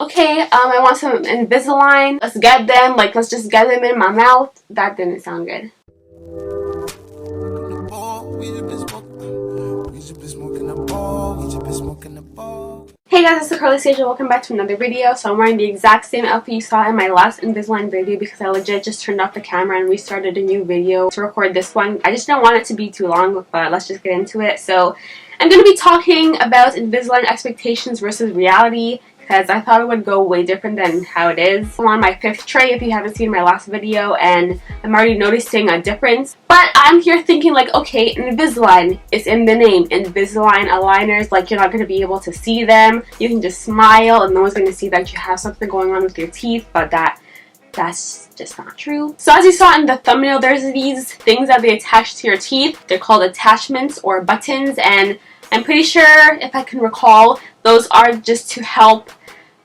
okay, I want some Invisalign. Let's get them. Like, let's just get them in my mouth. That didn't sound good. Hey guys, it's TheCurlySage and welcome back to another video. So I'm wearing the exact same outfit you saw in my last Invisalign video because I legit just turned off the camera and restarted a new video to record this one. I just don't want it to be too long, but let's just get into it. So I'm going to be talking about Invisalign expectations versus reality, because I thought it would go way different than how it is. I'm on my 5th tray if you haven't seen my last video, and I'm already noticing a difference. But I'm here thinking like, okay, Invisalign is in the name. Invisalign aligners, like you're not going to be able to see them. You can just smile and no one's going to see that you have something going on with your teeth, but that's just not true. So as you saw in the thumbnail, there's these things that they attach to your teeth. They're called attachments or buttons, and I'm pretty sure, if I can recall, those are just to help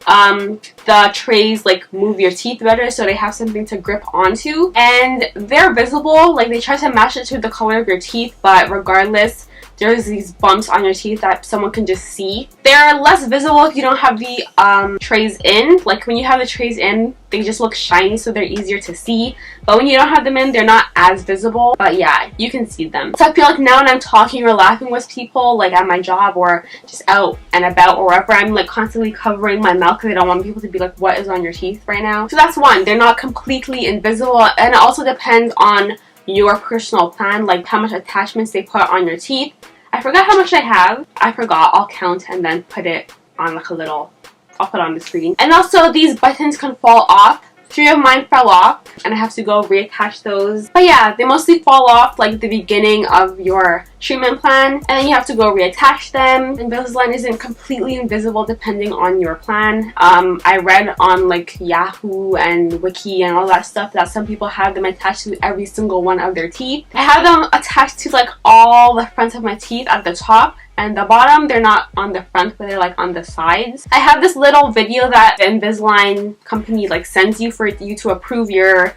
the trays like move your teeth better, so they have something to grip onto, and they're visible. Like, they try to match it to the color of your teeth, but regardless, there's these bumps on your teeth that someone can just see. They're less visible if you don't have the trays in. Like, when you have the trays in, they just look shiny, so they're easier to see. But when you don't have them in, they're not as visible. But yeah, you can see them. So I feel like now when I'm talking or laughing with people, like at my job or just out and about or wherever, I'm like constantly covering my mouth because I don't want people to be like, what is on your teeth right now? So that's one. They're not completely invisible, and it also depends on your personal plan, like how much attachments they put on your teeth. I forgot how much I have. I forgot. I'll count and then put it on like a little, I'll put it on the screen. And also these buttons can fall off. 3 of mine fell off and I have to go reattach those. But yeah, they mostly fall off like the beginning of your treatment plan, and then you have to go reattach them. Invisalign isn't completely invisible depending on your plan. I read on like Yahoo and Wiki and all that stuff that some people have them attached to every single one of their teeth. I have them attached to like all the fronts of my teeth at the top, and the bottom, they're not on the front, but they're like on the sides. I have this little video that the Invisalign company like sends you for you to approve your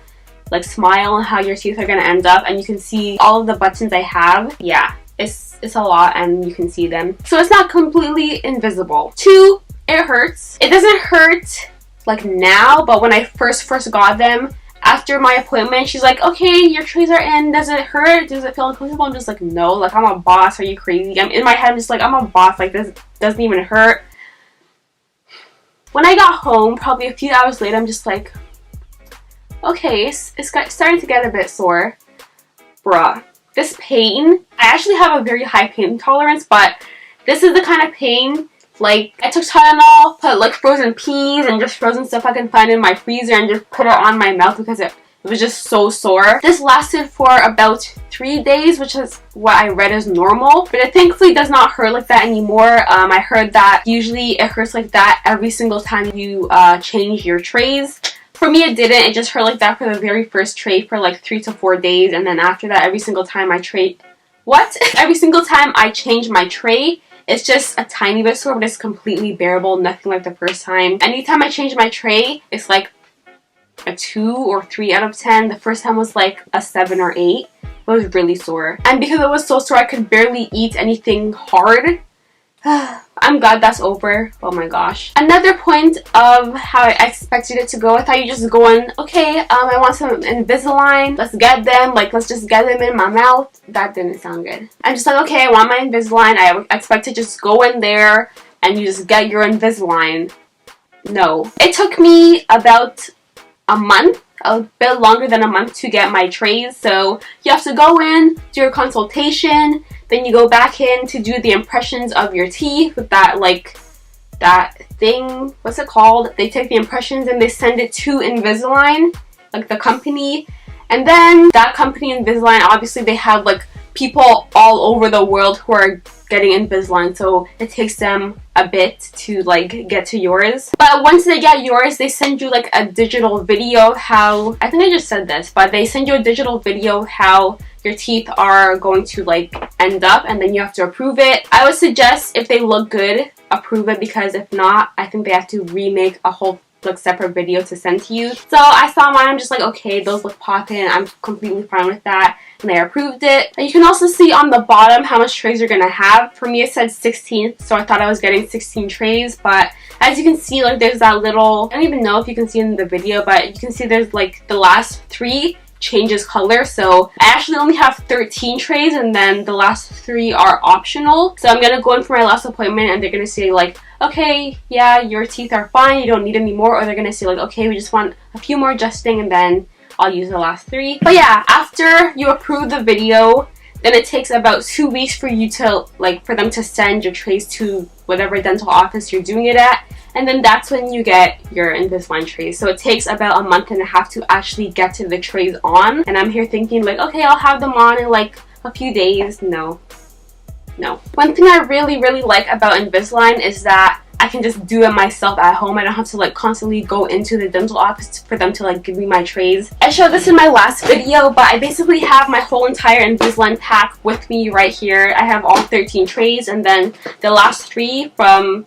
like smile and how your teeth are gonna end up, and you can see all of the buttons I have. Yeah, it's a lot and you can see them. So it's not completely invisible. 2, it hurts. It doesn't hurt like now, but when I first got them, after my appointment, she's like, okay, your trays are in. Does it hurt? Does it feel uncomfortable? I'm just like, no. Like, I'm a boss. Are you crazy? I'm in my head. I'm just like, I'm a boss. Like, this doesn't even hurt. When I got home, probably a few hours later, I'm just like, okay, it's starting to get a bit sore. Bruh. This pain, I actually have a very high pain tolerance, but this is the kind of pain. Like, I took Tylenol, put like frozen peas and just frozen stuff I can find in my freezer and just put it on my mouth because it was just so sore. This lasted for about 3 days, which is what I read is normal. But it thankfully does not hurt like that anymore. I heard that usually it hurts like that every single time you change your trays. For me, it didn't. It just hurt like that for the very first tray for like 3 to 4 days. And then after that, every single time I every single time I change my tray, it's just a tiny bit sore, but it's completely bearable, nothing like the first time. Anytime I change my tray, it's like a 2 or 3 out of 10. The first time was like a 7 or 8. It was really sore. And because it was so sore, I could barely eat anything hard. I'm glad that's over. Oh my gosh. Another point of how I expected it to go, I thought you just go in, okay, I want some Invisalign. Let's get them. Like, let's just get them in my mouth. That didn't sound good. I'm just like, okay, I want my Invisalign. I expect to just go in there and you just get your Invisalign. No. It took me about a month, a bit longer than a month, to get my trays. So you have to go in, do your consultation, then you go back in to do the impressions of your teeth with that like that thing, what's it called? They take the impressions and they send it to Invisalign, like the company. And then that company, Invisalign, obviously they have like people all over the world who are getting Invisalign, so it takes them a bit to like get to yours. But once they get yours, they send you like a digital video how, I think I just said this, but they send you a digital video how your teeth are going to like end up, and then you have to approve it. I would suggest if they look good, approve it, because if not, I think they have to remake a whole like separate video to send to you. So I saw mine, I'm just like, okay, those look poppin', I'm completely fine with that, and I approved it. And you can also see on the bottom how much trays you're gonna have. For me it said 16, so I thought I was getting 16 trays, but as you can see, like there's that little, I don't even know if you can see in the video, but you can see there's like the last 3 changes color. So I actually only have 13 trays, and then the last 3 are optional. So I'm gonna go in for my last appointment and they're gonna say like, okay, yeah, your teeth are fine, you don't need any more, or they're gonna say like, okay, we just want a few more adjusting, and then I'll use the last 3. But yeah, after you approve the video, then it takes about 2 weeks for you to for them to send your trays to whatever dental office you're doing it at. And then that's when you get your Invisalign trays. So it takes about a month and a half to actually get to the trays on. And I'm here thinking like, okay, I'll have them on in like a few days. No. One thing I really like about Invisalign is that I can just do it myself at home. I don't have to like constantly go into the dental office for them to like give me my trays. I showed this in my last video, but I basically have my whole entire Invisalign pack with me right here. I have all 13 trays, and then the last 3 from,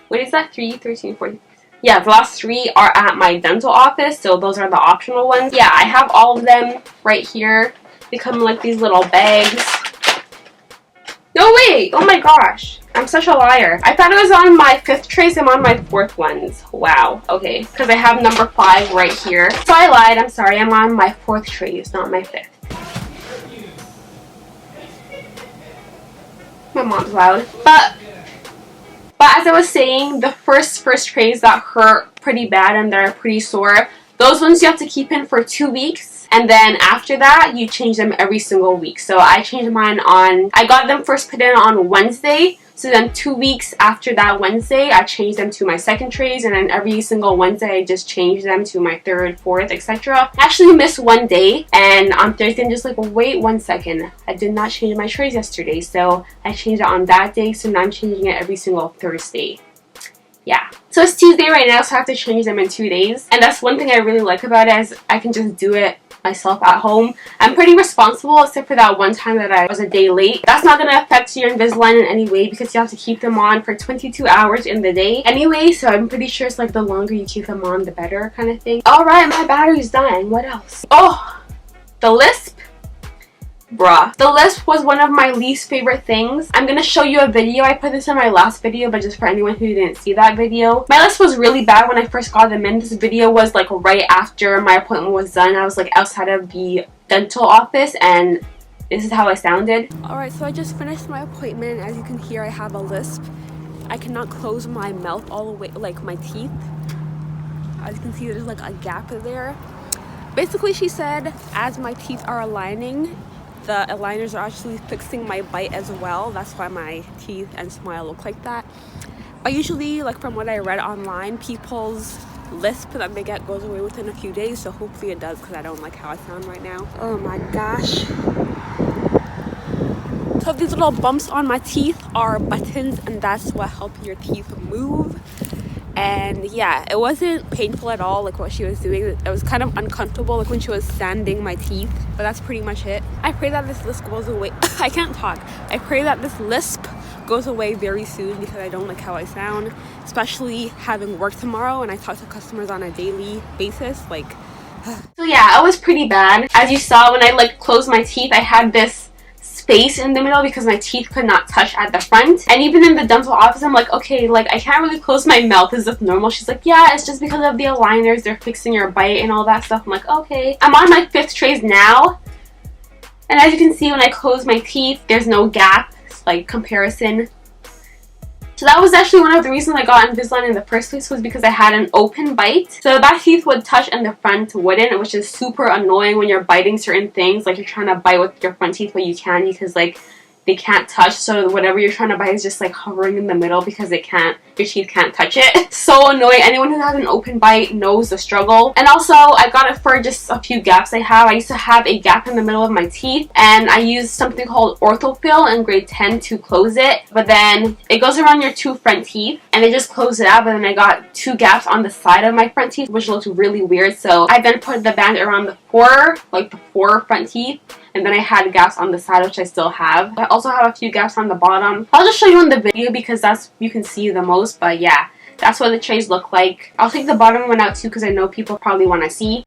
what is that, 3, 13, 14? Yeah, the last 3 are at my dental office, so those are the optional ones. Yeah, I have all of them right here. They come in like these little bags. No, wait! Oh my gosh. I'm such a liar. I thought it was on my 5th trays. I'm on my 4th ones. Wow. Okay. Because I have number 5 right here. So I lied. I'm sorry. I'm on my 4th trays, not my 5th. My mom's loud. But as I was saying, the first trays that hurt pretty bad and they're pretty sore, those ones you have to keep in for 2 weeks. And then after that, you change them every single week. So I changed mine I got them first put in on Wednesday. So then 2 weeks after that Wednesday, I changed them to my 2nd trays. And then every single Wednesday, I just changed them to my 3rd, 4th, etc. I actually missed one day. And on Thursday, I'm just like, wait 1 second. I did not change my trays yesterday. So I changed it on that day. So now I'm changing it every single Thursday. Yeah. So it's Tuesday right now, so I have to change them in 2 days. And that's one thing I really like about it, is I can just do it myself at home. I'm pretty responsible, except for that one time that I was a day late. That's not going to affect your Invisalign in any way, because you have to keep them on for 22 hours in the day anyway, so I'm pretty sure it's like the longer you keep them on, the better kind of thing. Alright, my battery's dying. What else? Oh, the lisp. Bruh. The lisp was one of my least favorite things. I'm gonna show you a video. I put this in my last video, but just for anyone who didn't see that video. My lisp was really bad when I first got them in. This video was like right after my appointment was done. I was like outside of the dental office, and this is how I sounded. Alright, so I just finished my appointment. As you can hear, I have a lisp. I cannot close my mouth all the way, like my teeth. As you can see, there's like a gap there. Basically, she said as my teeth are aligning, the aligners are actually fixing my bite as well. That's why my teeth and smile look like that. But usually, like from what I read online, people's lisp that they get goes away within a few days. So hopefully it does, because I don't like how I sound right now. Oh my gosh. So these little bumps on my teeth are buttons, and that's what helps your teeth move. And yeah, it wasn't painful at all, like what she was doing. It was kind of uncomfortable, like when she was sanding my teeth, but that's pretty much it. I pray that this lisp goes away. I can't talk. I pray that this lisp goes away very soon, because I don't like how I sound, especially having work tomorrow and I talk to customers on a daily basis. Like, so yeah, it was pretty bad. As you saw, when I like closed my teeth, I had this space in the middle because my teeth could not touch at the front. And even in the dental office, I'm like, okay, like I can't really close my mouth. Is this normal? She's like, yeah, it's just because of the aligners. They're fixing your bite and all that stuff. I'm like, okay. I'm on my 5th trays now. And as you can see, when I close my teeth, there's no gap, like comparison. So that was actually one of the reasons I got Invisalign in the first place, was because I had an open bite. So the back teeth would touch and the front wouldn't, which is super annoying when you're biting certain things. Like you're trying to bite with your front teeth, but you can, because like they can't touch. So whatever you're trying to bite is just like hovering in the middle, because your teeth can't touch it. So annoying. Anyone who has an open bite knows the struggle. And also, I got it for just a few gaps I have. I used to have a gap in the middle of my teeth, and I used something called orthofill in grade 10 to close it. But then it goes around your 2 front teeth, and they just close it out. But then I got 2 gaps on the side of my front teeth, which looked really weird. So I then put the band around the 4 front teeth. And then I had gaps on the side, which I still have. I also have a few gaps on the bottom. I'll just show you in the video, because that's, you can see the most. But yeah, That's what the trays look like. I'll take the bottom one out too because I know people probably want to see.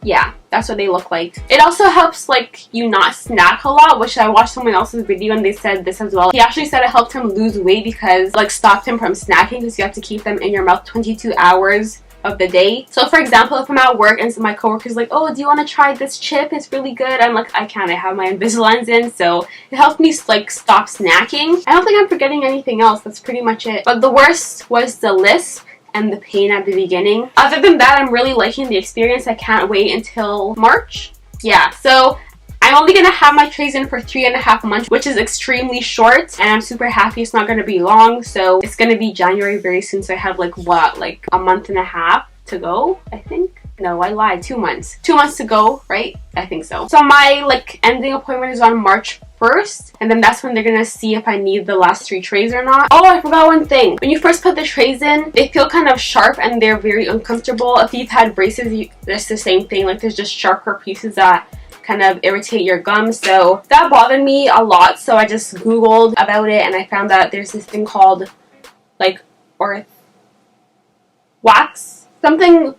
Yeah, that's what they look like. It also helps like you not snack a lot, which I watched someone else's video and they said this as well. He actually said it helped him lose weight because like stopped him from snacking because you have to keep them in your mouth 22 hours of the day. So for example, if I'm at work and my coworker's like, oh, do you want to try this chip? It's really good. I'm like, I can't. I have my Invisaligns in, so it helped me like stop snacking. I don't think I'm forgetting anything else. That's pretty much it. But the worst was the lisp and the pain at the beginning. Other than that, I'm really liking the experience. I can't wait until March. Yeah, so I'm only gonna have my trays in for 3.5 months, which is extremely short, and I'm super happy it's not gonna be long. So it's gonna be January very soon, so I have like what, like a month and a half to go, I think. No, I lied. 2 months. 2 months to go, right? I think so. So my like ending appointment is on March 1st, and then that's when they're gonna see if I need the last 3 trays or not. Oh, I forgot one thing. When you first put the trays in, they feel kind of sharp and they're very uncomfortable. If you've had braces, it's the same thing. Like there's just sharper pieces that kind of irritate your gums, so that bothered me a lot. So I just googled about it and I found that there's this thing called like wax, something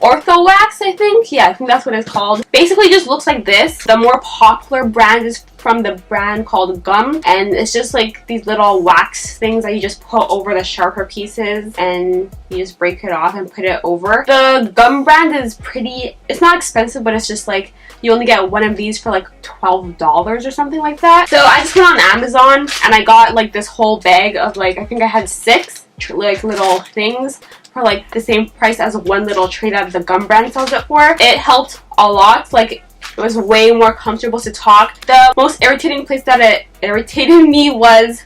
ortho wax, I think. Yeah, I think that's what it's called. Basically just looks like this. The more popular brand is from the brand called Gum, and it's just like these little wax things that you just put over the sharper pieces and you just break it off and put it over. The Gum brand is pretty, it's not expensive, but it's just like you only get one of these for like $12 or something like that. So I just went on Amazon and I got like this whole bag of like, I think I had 6 like little things for like the same price as one little tray that the Gum brand sells it for. It helped a lot. Like it was way more comfortable to talk. The most irritating place that it irritated me was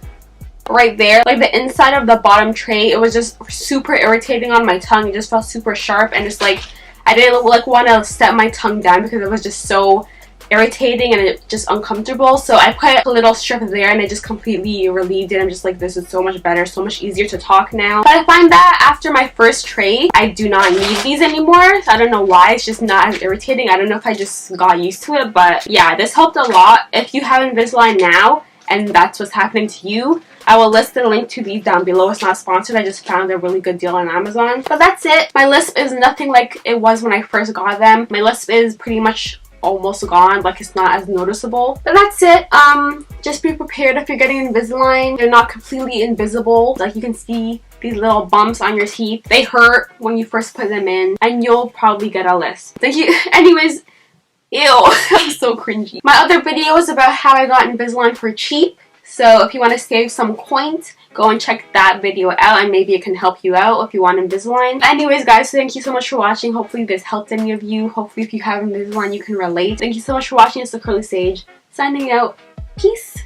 right there, like the inside of the bottom tray. It was just super irritating on my tongue. It just felt super sharp and just like I didn't like want to set my tongue down because it was just so irritating and it just uncomfortable. So I put a little strip there and it just completely relieved it. I'm just like, this is so much better, so much easier to talk now. But I find that after my first tray, I do not need these anymore. So I don't know why. It's just not as irritating. I don't know if I just got used to it, but yeah, this helped a lot. If you have Invisalign now and that's what's happening to you, I will list the link to these down below. It's not sponsored. I just found a really good deal on Amazon. But that's it. My lisp is nothing like it was when I first got them. My lisp is pretty much almost gone. Like it's not as noticeable. But that's it. Just be prepared if you're getting Invisalign. They're not completely invisible. Like you can see these little bumps on your teeth. They hurt when you first put them in and you'll probably get a lisp. Thank you. Anyways, ew. I'm so cringy. My other video is about how I got Invisalign for cheap. So if you want to save some coins, go and check that video out and maybe it can help you out if you want Invisalign. Anyways guys, thank you so much for watching. Hopefully this helped any of you. Hopefully if you have Invisalign you can relate. Thank you so much for watching. It's TheCurlySage signing out. Peace.